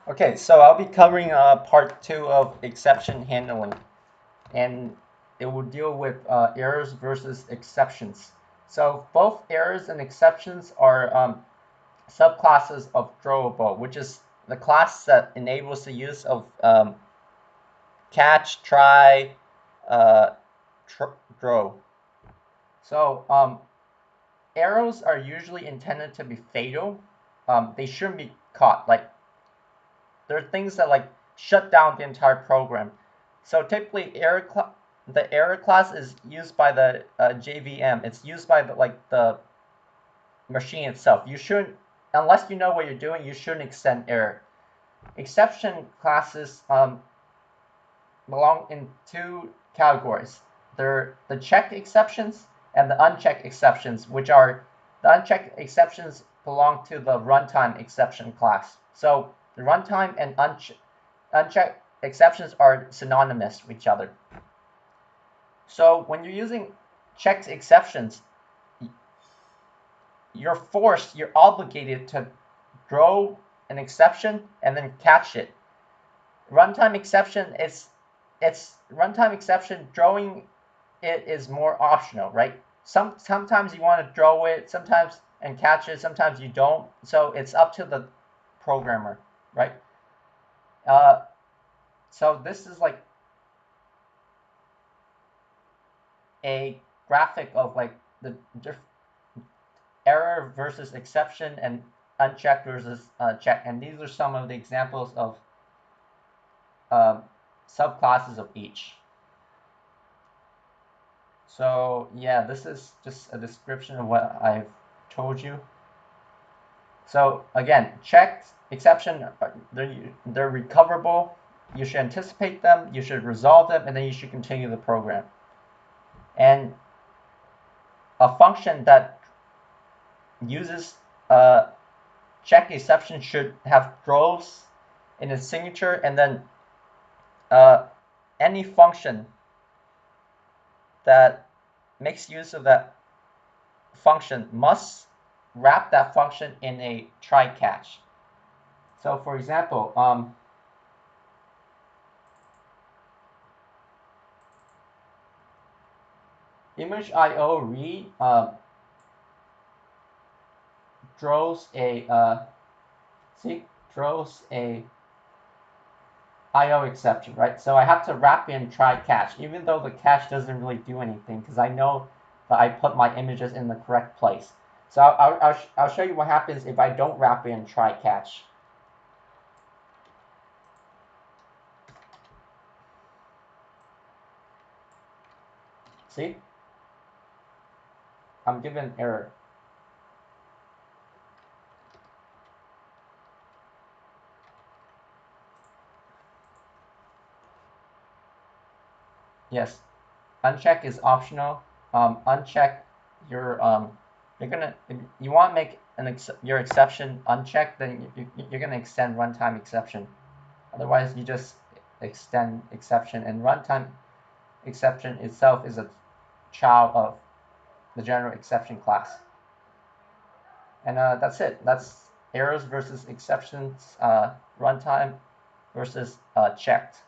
Okay, so I'll be covering part two of exception handling, and it will deal with errors versus exceptions. So both errors and exceptions are subclasses of throwable, which is the class that enables the use of catch, try, uh, throw. So arrows are usually intended to be fatal. They shouldn't be caught. Like there are things that like shut down the entire program. So typically, the error class is used by the JVM. It's used by the machine itself. You shouldn't, unless you know what you're doing, you shouldn't extend error. Exception classes belong in two categories. They're the checked exceptions and the unchecked exceptions, which are the unchecked exceptions belong to the runtime exception class. So the runtime and unchecked exceptions are synonymous with each other. So when you're using checked exceptions, you're obligated to throw an exception and then catch it. Runtime exception is it's runtime exception throwing it is more optional, right? Sometimes you want to throw it, sometimes and catch it, sometimes you don't. So it's up to the programmer, right? Uh, so this is like a graphic of like the error versus exception and unchecked versus checked, and these are some of the examples of um, subclasses of each. So yeah, this is just a description of what I've told you. So again, checked, exception, they're recoverable. You should anticipate them, you should resolve them, and then you should continue the program. And a function that uses check exception should have throws in its signature, and then uh, any function that makes use of that function must wrap that function in a try catch. So for example, image IO read throws a see throws a IO exception, right? So I have to wrap in try catch, even though the catch doesn't really do anything because I know that I put my images in the correct place. So I'll show you what happens if I don't wrap in try catch. See, I'm given an error. Yes, uncheck is optional. Uncheck your you're gonna if you want to make your exception unchecked, then you're gonna extend runtime exception. Otherwise, you just extend exception, and runtime exception itself is a child of the general exception class. And that's it. That's errors versus exceptions, runtime versus checked.